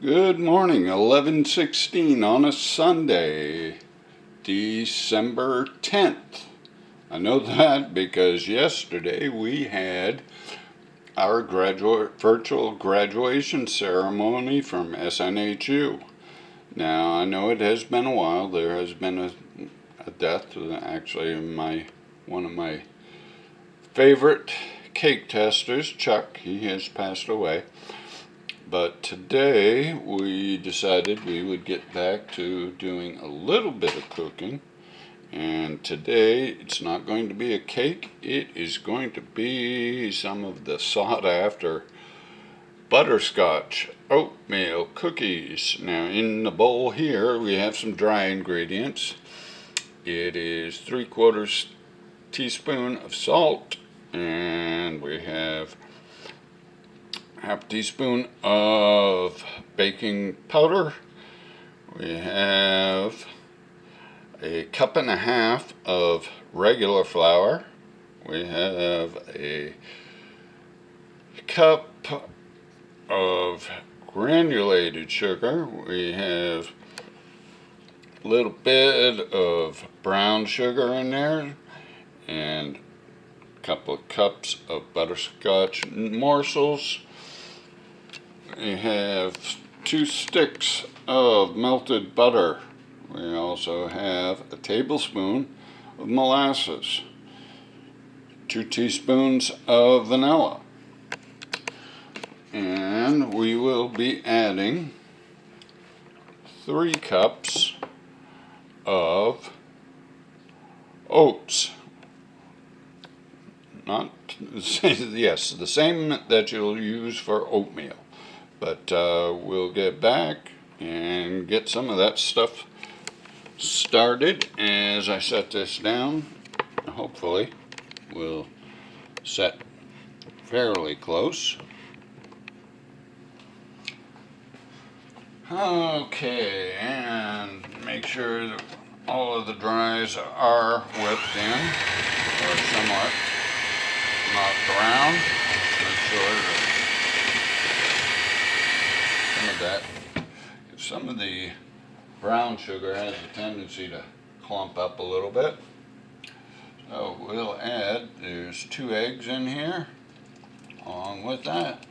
Good morning, 11:16 on a Sunday, December 10th. I know that because yesterday we had our virtual graduation ceremony from SNHU. Now, I know it has been a while. There has been a death, actually, one of my favorite cake testers, Chuck. He has passed away. But today we decided we would get back to doing a little bit of cooking. And today it's not going to be a cake, it is going to be some of the sought after Butterscotch oatmeal cookies. Now in the bowl here we have some dry ingredients. It is 3/4 teaspoon of salt, and we have half teaspoon of baking powder. We have a cup and a half of regular flour. We have a cup of granulated sugar. We have a little bit of brown sugar in there, and a couple of cups of butterscotch morsels. We have 2 sticks of melted butter. We also have a tablespoon of molasses, 2 teaspoons of vanilla, and we will be adding 3 cups of oats. Yes, the same that you'll use for oatmeal. But we'll get back and get some of that stuff started as I set this down. Hopefully we'll set fairly close. Okay, and make sure that all of the dries are whipped in or somewhat knocked around. Make sure that some of the brown sugar has a tendency to clump up a little bit. So we'll add, there's 2 eggs in here along with that.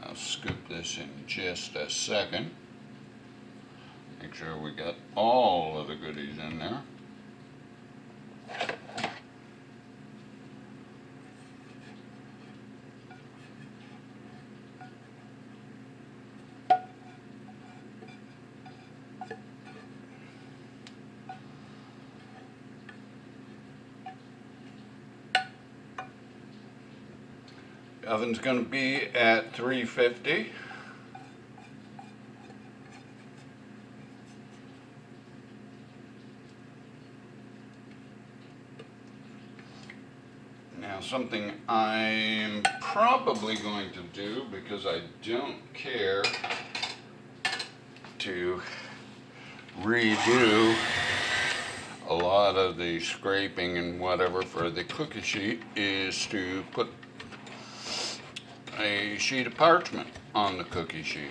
I'll scoop this in just a second. Make sure we got all of the goodies in there. The oven's going to be at 350. Now something I'm probably going to do, because I don't care to redo a lot of the scraping and whatever for the cookie sheet, is to put a sheet of parchment on the cookie sheet.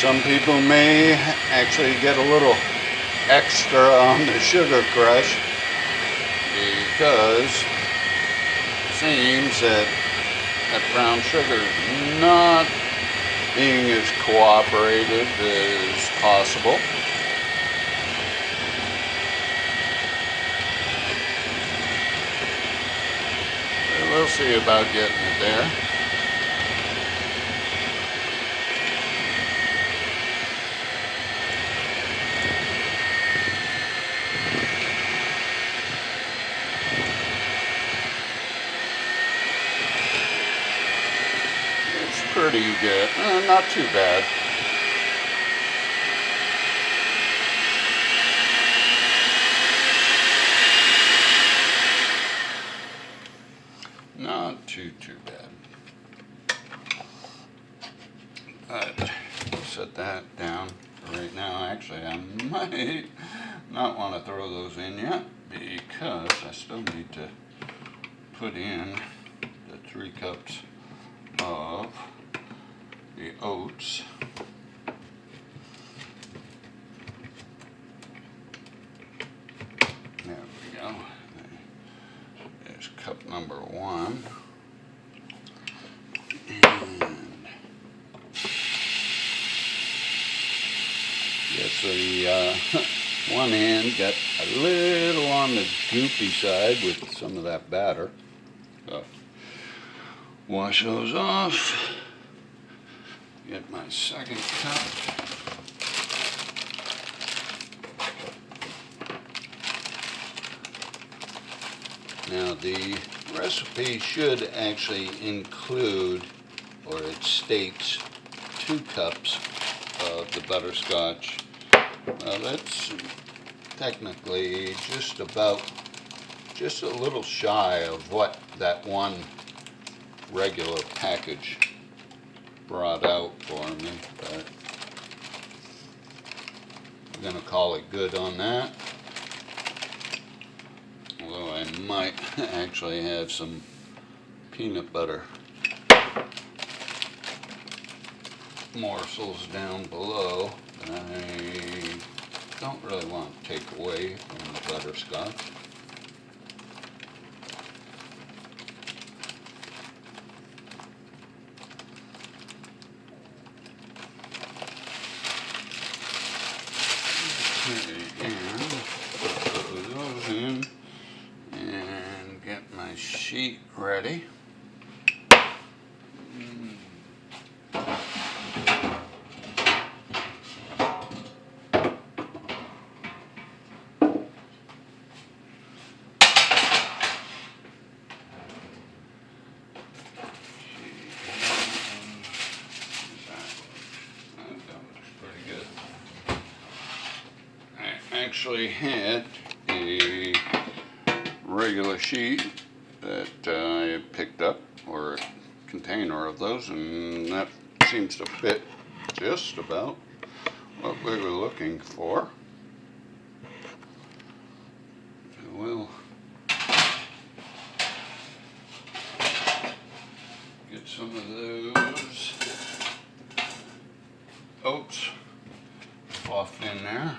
Some people may actually get a little extra on the sugar crush, because it seems that brown sugar is not being as cooperative as possible. We'll see about getting it there. pretty good. Not too bad. Not too bad. But we'll set that down for right now. Actually, I might not want to throw those in yet because I still need to put in the 3 cups of the oats. There we go. There's cup number 1. And yes, the one end got a little on the goopy side with some of that batter. So wash those off. Get my second cup. Now the recipe should actually include, or it states, 2 cups of the butterscotch. Well, that's technically just a little shy of what that one regular package brought out for me, but I'm gonna call it good on that. Although I might actually have some peanut butter morsels down below that I don't really want to take away from the butterscotch. Okay, and put those in and get my sheet ready. Actually had a regular sheet that I picked up, or a container of those, and that seems to fit just about what we were looking for. So we'll get some of those oats off in there.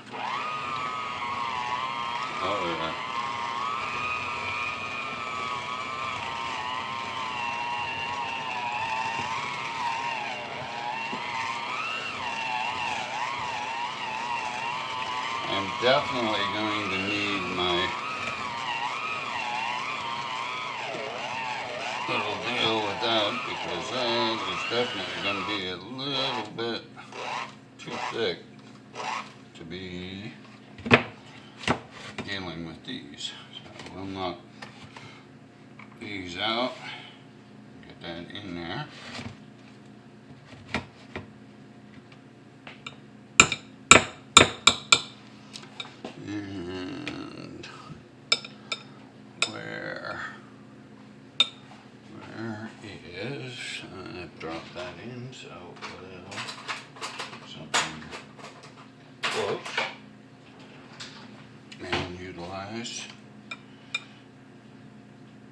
Oh yeah. I'm definitely going to need my little deal with that, because that is definitely going to be a little bit too thick to be dealing with these. So we'll knock these out, get that in there. And where is, I've dropped that in, so we'll something close and utilize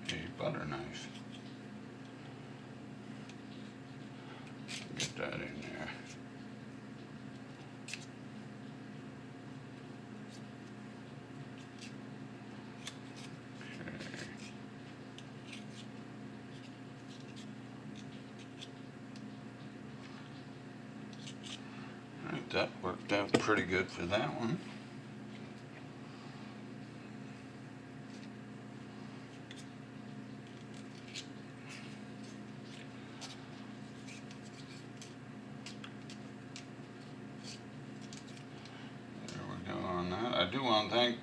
a butter knife. Get that in there. That worked out pretty good for that one. There we go on that. I do want to thank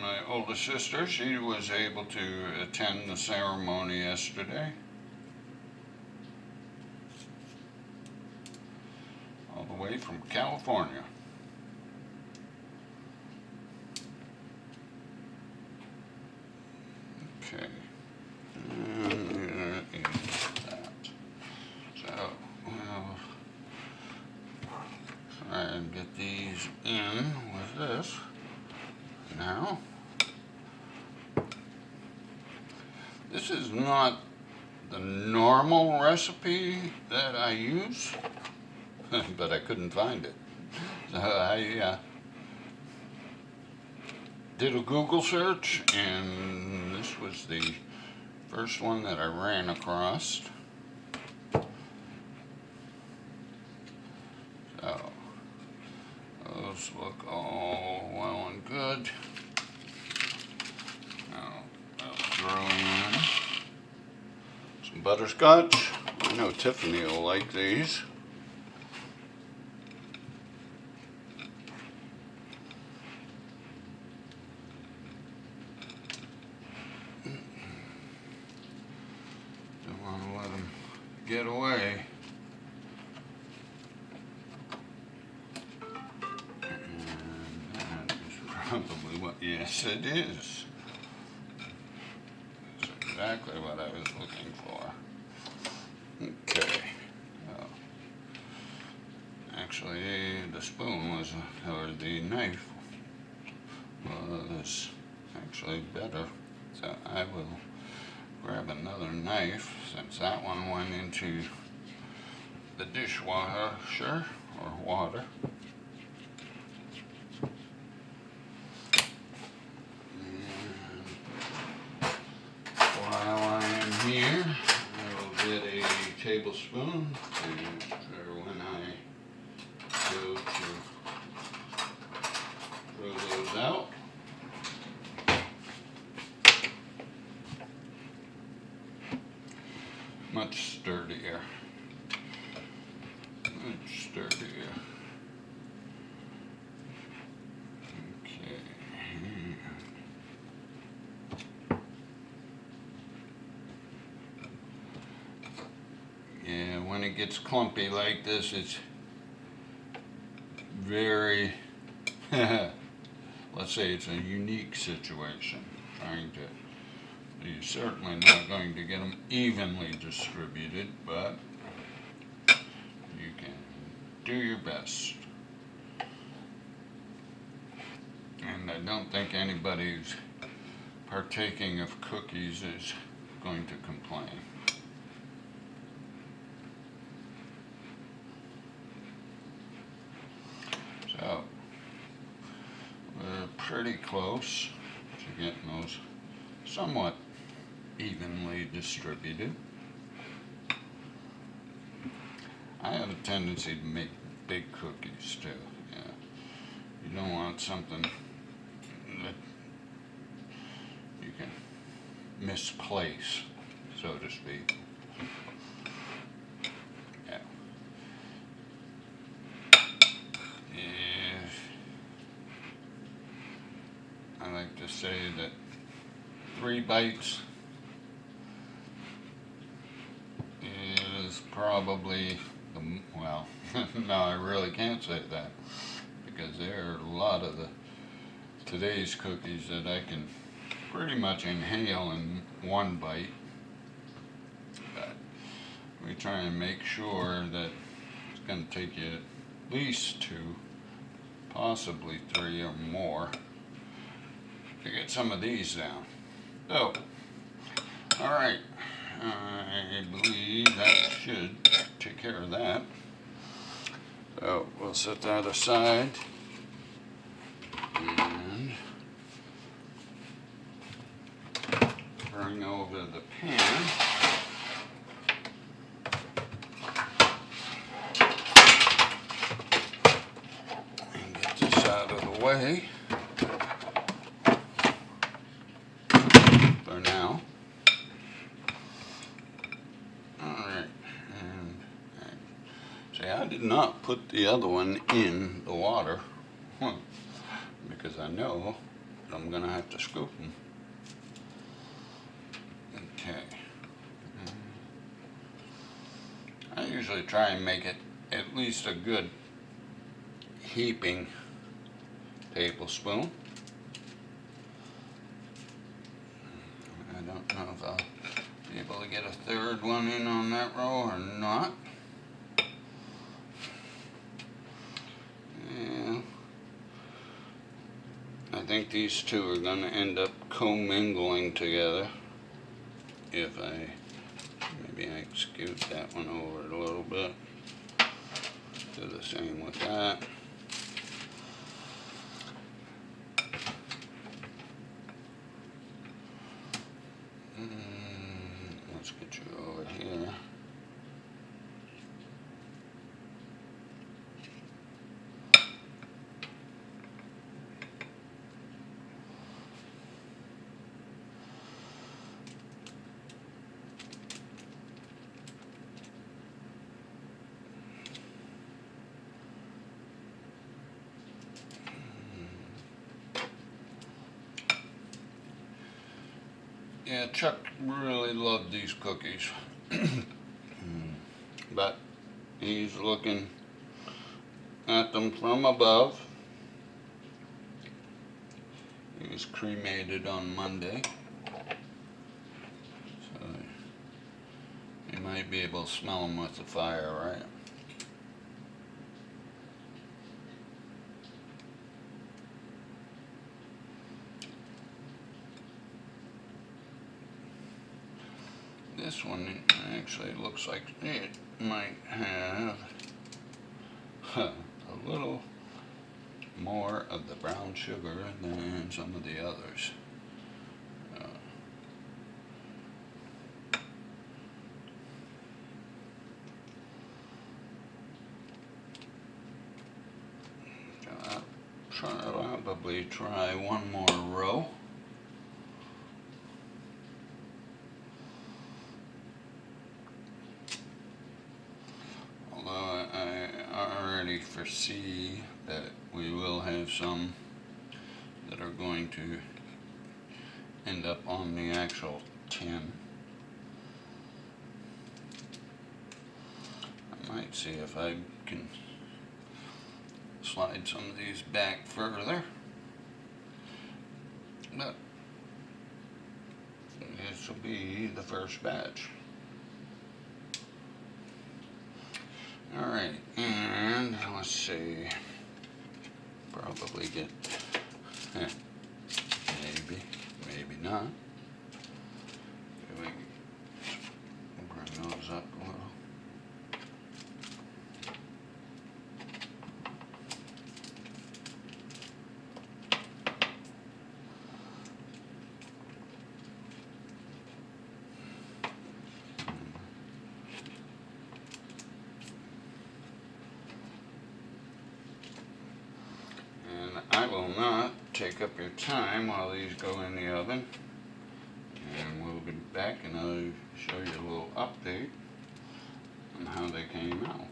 my oldest sister. She was able to attend the ceremony yesterday. way from California. Okay. And there is that. So, we'll try and get these in with this now. This is not the normal recipe that I use, but I couldn't find it. So I did a Google search, and this was the first one that I ran across. So those look all well and good. Now I'll throw in some butterscotch. I know Tiffany will like these. Don't want to let them get away. And that is probably what, yes it is. That's exactly what I was looking for. Okay. Oh. Actually, the spoon was, or the knife was actually better. So I will grab another knife, since that one went into the dishwasher or water. And while I am here, I will get a tablespoon for when I go to throw those out. Much sturdier. Much sturdier. Okay. Yeah, when it gets clumpy like this, it's very, let's say it's a unique situation. Trying to, you're certainly not going to get them evenly distributed, but you can do your best. And I don't think anybody who's partaking of cookies is going to complain. So, we're pretty close to getting those somewhat evenly distributed. I have a tendency to make big cookies too. Yeah. You don't want something that you can misplace, so to speak. Yeah. If I like to say that 3 bites is probably the, well, no, I really can't say that, because there are a lot of today's cookies that I can pretty much inhale in 1 bite. But we try and make sure that it's going to take you at least 2, possibly 3 or more to get some of these down. So, alright, I believe that should take care of that. So, we'll set that aside and bring over the pan. And get this out of the way for now. Alright, and see, I did not put the other one in the water because I know that I'm going to have to scoop them. Okay. I usually try and make it at least a good heaping tablespoon. I don't know if I'll be able to get a third one in on that row or not. Yeah, I think these two are going to end up commingling together. If maybe I scoot that one over a little bit. Do the same with that. Let's get you over here. Yeah, Chuck really loved these cookies, but he's looking at them from above. He was cremated on Monday, so you might be able to smell them with the fire, right? This one actually looks like it might have a little more of the brown sugar than some of the others. I'll probably try one more row. Foresee that we will have some that are going to end up on the actual tin. I might see if I can slide some of these back further, but this will be the first batch. Alright, and let's see, probably get, maybe not. Bring those up a little. I will not take up your time while these go in the oven, and we'll be back and I'll show you a little update on how they came out.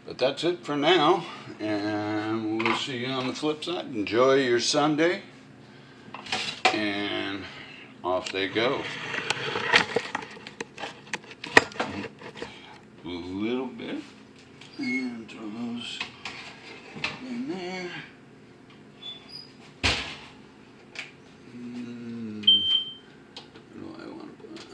But that's it for now, and we'll see you on the flip side. Enjoy your Sunday, and off they go. A little bit, and throw those in there. What do I want to put?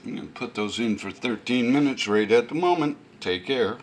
I'm going to put those in for 13 minutes right at the moment. Take care.